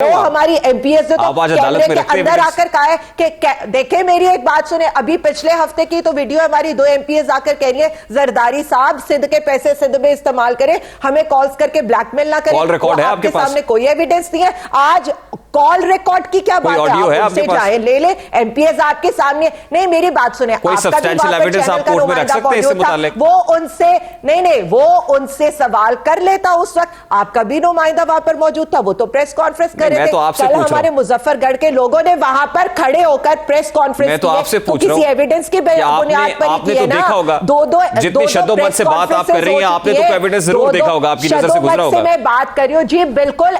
वो हमारी एमपीएस जो तो कैमरे के अंदर आकर कहा है कि देखे मेरी एक बात सुने, अभी पिछले हफ्ते की तो वीडियो हमारी 2 एमपीएस आकर कह रही है जरदारी साहब सिंध के पैसे सिंध में इस्तेमाल करें, हमें कॉल्स करके ब्लैकमेल ना करें। कॉल रिकॉर्ड है आपके पास? सामने कोई एविडेंस नहीं है। आज कॉल रिकॉर्ड की क्या बात है? आप उनसे चाहे ले ले, एमपीएस आपके सामने। नहीं मेरी बात सुने, कोई सब्सटेंशियल एविडेंस आप कोर्ट में रख सकते हैं इससे मुताल्लिक? वो उनसे नहीं वो उनसे सवाल कर लेता उस वक्त, आपका भी नुमाइंदा वहां पर मौजूद था, वो तो प्रेस कॉन्फ्रेंस कर रहे थे। कल हमारे मुजफ्फरगढ़ के लोगों ने वहां पर खड़े होकर प्रेस कॉन्फ्रेंस मैं तो आपसे पूछ रहा हूं, किसी एविडेंस की बुनियाद पर ही की है ना। दो जितनी शद्दोमत से बात आप कर रही हैं, आपने तो एविडेंस जरूर देखा होगा, आपकी नजर से गुजरा होगा। मैं बात कर रही हूं जी, बिल्कुल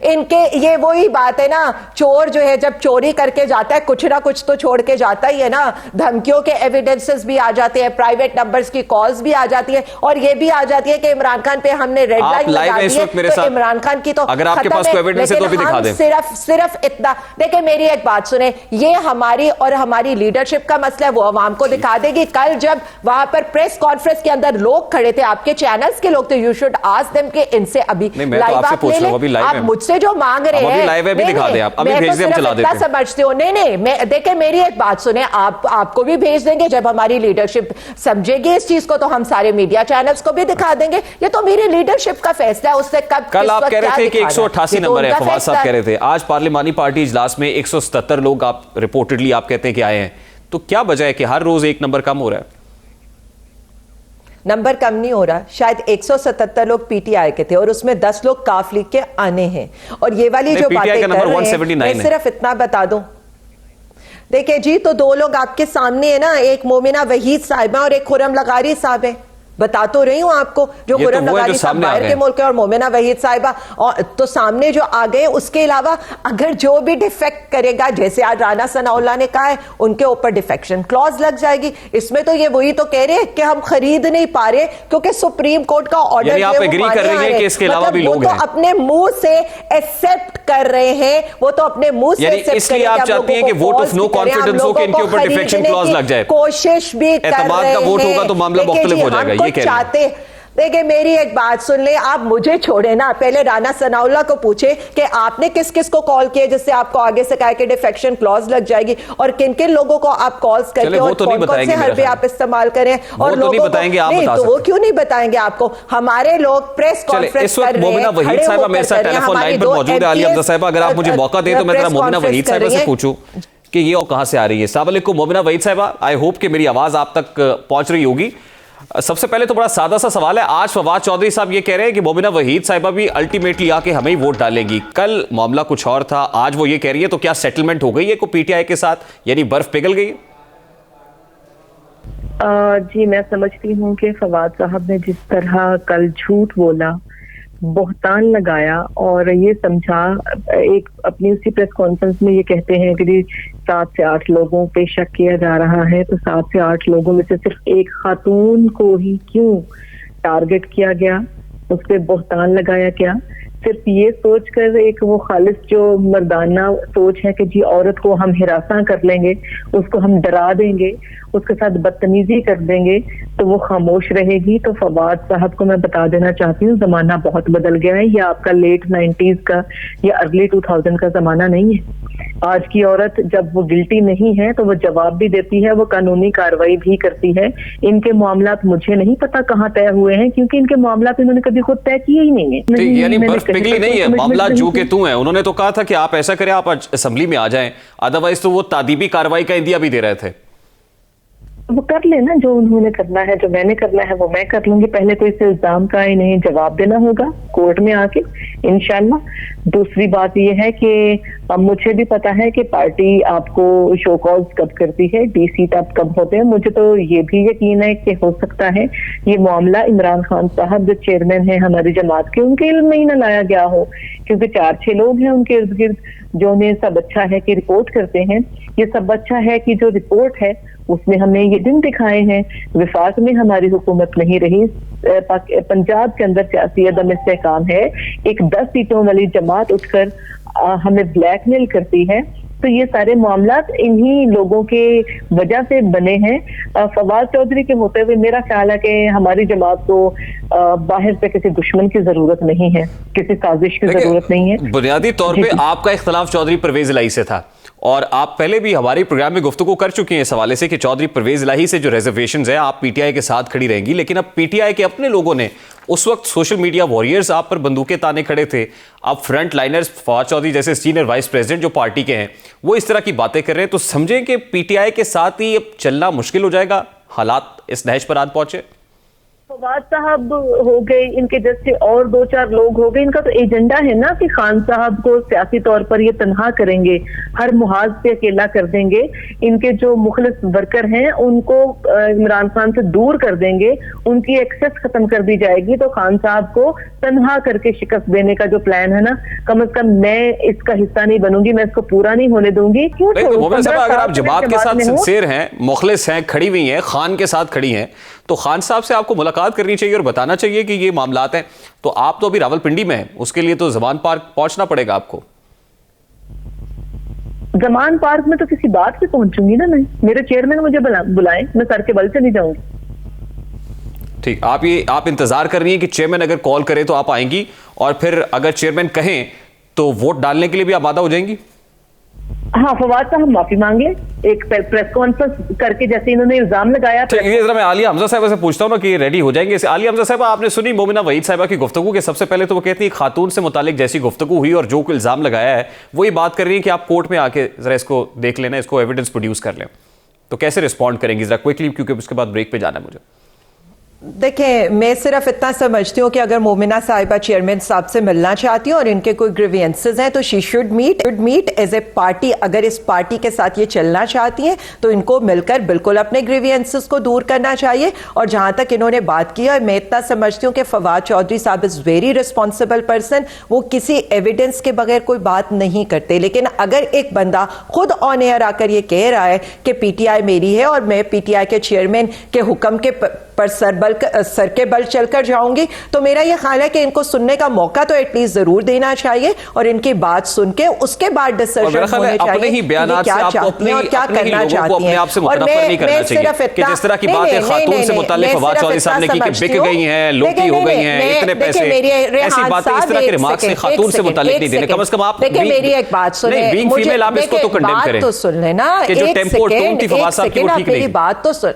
इनके ये वही बात है ना, चोर जो है जब चोरी करके जाता है कुछ ना कुछ तो छोड़ के जाता ही है ना। धमकियों के एविडेंसेस भी आ जाते हैं, प्राइवेट नंबर्स की कॉल्स भी आ जाती है, और ये भी आ जाती है कि इमरान खान पे हमने रेड लाइन लगा दी है, तो इमरान खान की तो अगर आपके पास कोई एविडेंस है तो भी दिखा दें। सिर्फ इतना देखिए, मेरी एक बात सुने, ये हमारी और हमारी लीडरशिप का मसला है, वो अवाम को दिखा देगी। कल जब वहां पर प्रेस कॉन्फ्रेंस के अंदर लोग खड़े थे, आपके चैनल्स के लोग थे, यू शुड आस्क देम कि इनसे अभी लाइव आप ले लें। आप मुझसे जो मांग रहे हैं लाइव है भी दिखा दें, आप अभी भेज दें, हम चला देते हैं। समझते हो? नहीं मैं देखिए मेरी एक बात सुने, आपको भी भेज देंगे, जब हमारी लीडरशिप समझेगी इस चीज को तो हम सारे मीडिया चैनल्स को भी दिखा देंगे। ये तो मेरी लीडरशिप का फैसला है, उससे कल आप कह रहे थे कि 188 नंबर है, फवाद साहब कह रहे थे। आज पार्लिमानी पार्टी इजलास में 177 लोग आप रिपोर्टेडली आप कहते हैं कि आए हैं, तो क्या वजह है कि हर रोज एक नंबर कम हो रहा है? नंबर कम नहीं हो रहा, शायद 177 लोग पीटीआई के थे और उसमें 10 लोग काफ लीग के आने हैं। और ये वाली जो बातें कर रहे हैं, मैं सिर्फ इतना बता दूं, देखिए जी, तो 2 लोग आपके सामने है ना, एक मोमिना वहीद साहिबा और एक खुरम लगारी साहब है। बता तो रही हूं आपको, जो खुरम लगारी साहब बाहर के मुल्क है और मोमिना वहीद साहिबा और तो सामने जो आ गए। उसके अलावा अगर जो भी डिफेक्ट करेगा, जैसे आज राना सनाउल्लाह ने कहा है, उनके ऊपर डिफेक्शन क्लॉज लग जाएगी। इसमें तो ये वही तो कह रहे हैं कि हम खरीद नहीं पा रहे क्योंकि सुप्रीम कोर्ट का ऑर्डर आप एग्री कर रही हैं कि इसके अलावा भी लोग हैं, अपने मुंह से एक्सेप्ट कर रहे हैं, वो तो अपने मुंह से इसलिए आप चाहती हैं कि वोट ऑफ नो कॉन्फिडेंस हो कि इनके ऊपर डिफेक्शन क्लॉज लग जाए, कोशिश भी कर रहे हैं। वोट होगा तो मामला मुख्तलिफ हो जाएगा, ये चाहते। देखिए मेरी एक बात सुन ले, आप मुझे छोड़े ना, पहले राना सनाउल्लाह को पूछे कि आपने किस किस को कॉल किया जिससे आपको आगे से कहा कि डिफेक्शन क्लॉज लग जाएगी, और किन किन लोगों को आप कॉल्स करके और कौन कौन से हरबे आप इस्तेमाल करें, और लोगों को नहीं, तो वो क्यों नहीं बताएंगे आपको? हमारे लोग प्रेस कॉन्फ्रेंस कर रहे हैं, वहीद साहिबा मेरे साथ टेलीफोन लाइन पर मौजूद है। आली हमजा साहिबा, अगर आप मुझे मौका दें तो मैं जरा मोमिना वहीद साहिबा से पूछूं कि ये और कहां से आ रही है। अस्सलाम वालेकुम मोमिना वहीद साहिबा, आई होप कि मेरी आवाज आप तक पहुंच रही होगी। सबसे पहले तो बड़ा सादा सा सवाल है, आज फवाद चौधरी साहब ये कह रहे हैं कि मोमिना वहीद साहिबा भी अल्टीमेटली आके हमें ही वोट डालेंगी। कल मामला कुछ और था, आज वो ये कह रही है, तो क्या सेटलमेंट हो गई है को पीटीआई के साथ, यानी बर्फ पिघल गई? जी मैं समझती हूँ कि फवाद साहब ने जिस तरह कल झूठ बोला, बहतान लगाया और ये समझा, एक अपनी उसी प्रेस कॉन्फ्रेंस में ये कहते हैं कि 7 से 8 लोगों पे शक किया जा रहा है, तो 7 से 8 लोगों में से सिर्फ एक खातून को ही क्यों टारगेट किया गया, उस पर बहतान लगाया गया? सिर्फ ये सोचकर, एक वो खालिस जो मर्दाना सोच है कि जी औरत को हम हिरासा कर लेंगे, उसको हम डरा देंगे, उसके साथ बदतमीजी कर देंगे तो वो खामोश रहेगी। तो फवाद साहब को मैं बता देना चाहती हूँ, जमाना बहुत बदल गया है। ये आपका लेट 90s का या अर्ली 2000 का जमाना नहीं है। आज की औरत जब वो गिल्टी नहीं है तो वो जवाब भी देती है, वो कानूनी कार्रवाई भी करती है। इनके मामलात मुझे नहीं पता कहाँ तय हुए हैं, क्योंकि इनके मामलात इन्होंने कभी खुद तय किए ही नहीं है। यानी बर्फ पिघली नहीं है, मामला जू के तू है। उन्होंने तो कहा था कि आप ऐसा करें, आप असेंबली में आ जाएं, अदरवाइज तो वो तादीबी कार्रवाई का इंदिया भी दे रहे थे। वो कर लेना, जो उन्होंने करना है, जो मैंने करना है वो मैं कर लूंगी। पहले तो इस इल्जाम का इन्हें जवाब देना होगा कोर्ट में आके, इंशाल्लाह। दूसरी बात ये है कि अब मुझे भी पता है कि पार्टी आपको शो कॉल्स कब करती है, डीसी तब कब होते हैं। मुझे तो ये भी यकीन है कि हो सकता है ये मामला इमरान खान साहब जो चेयरमैन है हमारी जमात के, उनके इल्म में ही न लाया गया हो, क्योंकि 4-6 लोग हैं उनके इर्द गिर्द जो उन्हें सब अच्छा है कि रिपोर्ट करते हैं। ये सब अच्छा है कि जो रिपोर्ट है उसमें हमें ये दिन दिखाए हैं, विफाक में हमारी हुकूमत नहीं रही, पंजाब के अंदर सियासी अदम इस्तेहकाम है, एक 10 सीटों वाली जमात उठकर हमें ब्लैकमेल करती है, तो ये सारे मामला इन्हीं लोगों के वजह से बने हैं। फवाद चौधरी के होते हुए मेरा ख्याल है कि हमारी जमात को बाहर से किसी दुश्मन की जरूरत नहीं है, किसी साजिश की जरूरत नहीं है। बुनियादी तौर पे आपका इख्तलाफ चौधरी परवेज इलाही से था और आप पहले भी हमारे प्रोग्राम में गुफ्तगू कर चुके हैं इस हवाले से कि चौधरी परवेज इलाही से जो रिजर्वेशंस है आप पीटीआई के साथ खड़ी रहेंगी, लेकिन अब पीटीआई के अपने लोगों ने उस वक्त सोशल मीडिया वॉरियर्स आप पर बंदूकें ताने खड़े थे, अब फ्रंट लाइनर्स फवाद चौधरी जैसे सीनियर वाइस प्रेसिडेंट जो पार्टी के हैं वो इस तरह की बातें कर रहे हैं, तो समझें कि पीटीआई के साथ ही अब चलना मुश्किल हो जाएगा, हालात इस नहज पर आज पहुंचे। फवाद साहब हो गए, इनके जैसे और 2-4 लोग हो गए, इनका तो एजेंडा है ना कि खान साहब को सियासी तौर पर ये तनहा करेंगे, हर मुहाज पे अकेला कर देंगे, इनके जो मुखलिस वर्कर हैं उनको इमरान खान से दूर कर देंगे, उनकी एक्सेस खत्म कर दी जाएगी, तो खान साहब को तनहा करके शिकस्त देने का जो प्लान है ना, कम से कम मैं इसका हिस्सा नहीं बनूंगी, मैं इसको पूरा नहीं होने दूंगी। क्यों? अगर आप जमात के साथ सिंसेर हैं, मुखलिस हैं, खड़ी हुई हैं, खान के साथ खड़ी हैं, तो खान साहब से आपको मुलाकात करनी चाहिए और बताना चाहिए कि ये मामलात हैं। तो आप तो अभी रावलपिंडी में हैं, उसके लिए तो जमान पार्क पहुंचना पड़ेगा आपको। जमान पार्क में तो किसी बात से पहुंचूंगी ना, मैं, मेरे चेयरमैन मुझे बुलाएं, मैं सर के बल से नहीं जाऊंगी। ठीक, आप इंतजार कर रही हैं कि चेयरमैन अगर कॉल करे तो आप आएंगी, और फिर अगर चेयरमैन कहें तो वोट डालने के लिए भी आप आदा हो जाएंगी। हाँ, फवाद साहब माफी मांगे, एक प्रेस कॉन्फ्रेंस करके जैसे इन्होंने इल्जाम लगाया। ये जरा मैं आलिया हमजा साहब से पूछता हूं ना कि रेडी हो जाएंगे। आलिया हमजा साहब, आपने सुनी मोमिना वहीद साहिबा की गुफ्तगू के सबसे पहले तो वो कहती है खातून से मुतालिक जैसी गुफ्तगू हुई और जो इल्जाम लगाया है वही बात कर रही है कि आप कोर्ट में आके जरा इसको देख लेना, इसको एविडेंस प्रोड्यूस कर लें, तो कैसे रिस्पॉन्ड करेंगी जरा क्विकली, क्योंकि उसके बाद ब्रेक पे जाना है मुझे। देखिए, मैं सिर्फ इतना समझती हूँ कि अगर मोमिना साहिबा चेयरमैन साहब से मिलना चाहती हैं और इनके कोई ग्रीवियंसेस हैं तो she should meet as a party. अगर इस पार्टी के साथ ये चलना चाहती हैं तो इनको मिलकर बिल्कुल अपने ग्रीवियंसेस को दूर करना चाहिए। और जहां तक इन्होंने बात की है, मैं इतना समझती हूँ कि फवाद चौधरी साहब इज वेरी रिस्पॉन्सिबल पर्सन, वो किसी एविडेंस के बगैर कोई बात नहीं करते। लेकिन अगर एक बंदा खुद ऑन एयर आकर ये कह रहा है कि पीटीआई मेरी है और मैं पीटीआई के चेयरमैन के हुक्म के पर सर के बल चलकर जाऊंगी, तो मेरा यह ख्याल है कि इनको सुनने का मौका तो एटलीस्ट जरूर देना चाहिए और इनकी बात सुन के उसके बाद डिसीजन होने चाहिए ही बयानात क्या चाहती हैं और क्या करना चाहती हैं। और मैं सिर्फ इतना, जिस तरह की बातें खातून से मुताल्लिक फवाद चौधरी साहब ने की कि बिक गई हैं, लोटी हो गई हैं, इतने पैसे, ऐसी बातें, इस तरह के रिमार्क्स ने खातून से मुताल्लिक नहीं देने। कम से कम आप देखिए मेरी एक बात सुने, मुझे आप इसको तो कंडेम करें, तो सुन लेना, कि जो टेंपो टोन थी फवाद साहब की वो ठीक नहीं। बात तो सुन,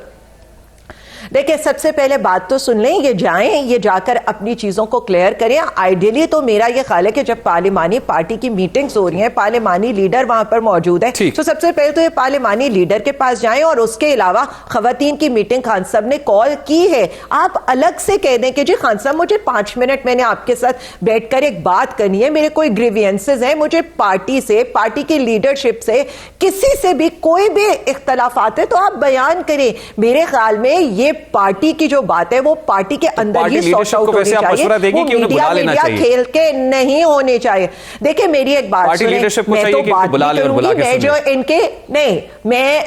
देखिए सबसे पहले बात तो सुन लें, ये जाएं, ये जाकर अपनी चीजों को क्लियर करें। आइडियली तो मेरा ये ख्याल है कि जब पार्लिमानी पार्टी की मीटिंग्स हो रही हैं, पार्लिमानी लीडर वहां पर मौजूद है, तो सबसे पहले तो ये पार्लिमानी लीडर के पास जाएं और उसके अलावा खवातीन की मीटिंग खान साहब ने कॉल की है, आप अलग से कह दें कि जी खान साहब मुझे 5 मिनट मैंने आपके साथ बैठकर एक बात करनी है, मेरे कोई ग्रीवियंसेस है, मुझे पार्टी से, पार्टी की लीडरशिप से, किसी से भी कोई भी इख्तलाफात है तो आप बयान करें। मेरे ख्याल में ये पार्टी की जो बात है वो पार्टी के अंदर ही सॉर्ट आउट होनी चाहिए, वो मीडिया खेल के नहीं होने चाहिए। देखिए मेरी एक बात सुनिए, मैं तो बात नहीं करूंगी, मैं जो इनके नहीं,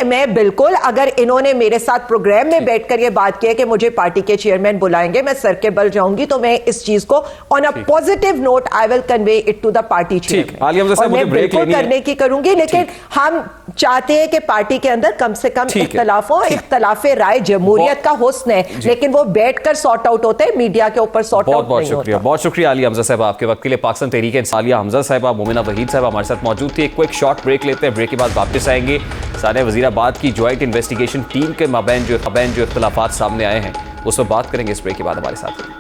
मैं बिल्कुल, अगर इन्होंने मेरे साथ प्रोग्राम में बैठकर ये बात की है कि मुझे पार्टी के चेयरमैन बुलाएंगे, मैं सर के बल जाऊंगी, तो मैं इस चीज को on a positive note I will convey it to the party chairman, और मैं बिल्कुल करने की करूंगी। लेकिन हम चाहते हैं कि पार्टी के अंदर कम से कम इख्तलाफ हो, इख्तलाफ राय जमहूरियत का हुस्न है, लेकिन वो बैठकर सॉर्ट आउट होते हैं, मीडिया के ऊपर सॉर्ट आउट नहीं होता। बहुत शुक्रिया आलिया हमजा साहब आपके वक्त के लिए। पाकिस्तान तहरीक इंसानियत हमजा साहब, मोमिना वहीद साहब हमारे साथ मौजूद थी। एक क्विक शॉर्ट ब्रेक लेते हैं, ब्रेक के बाद वापस आएंगे। सानिया वजीराबाद की ज्वाइंट इन्वेस्टिगेशन टीम के माबैन जो इख्तलाफात सामने आए हैं उस पर बात करेंगे इस ब्रेक के बाद। हमारे साथ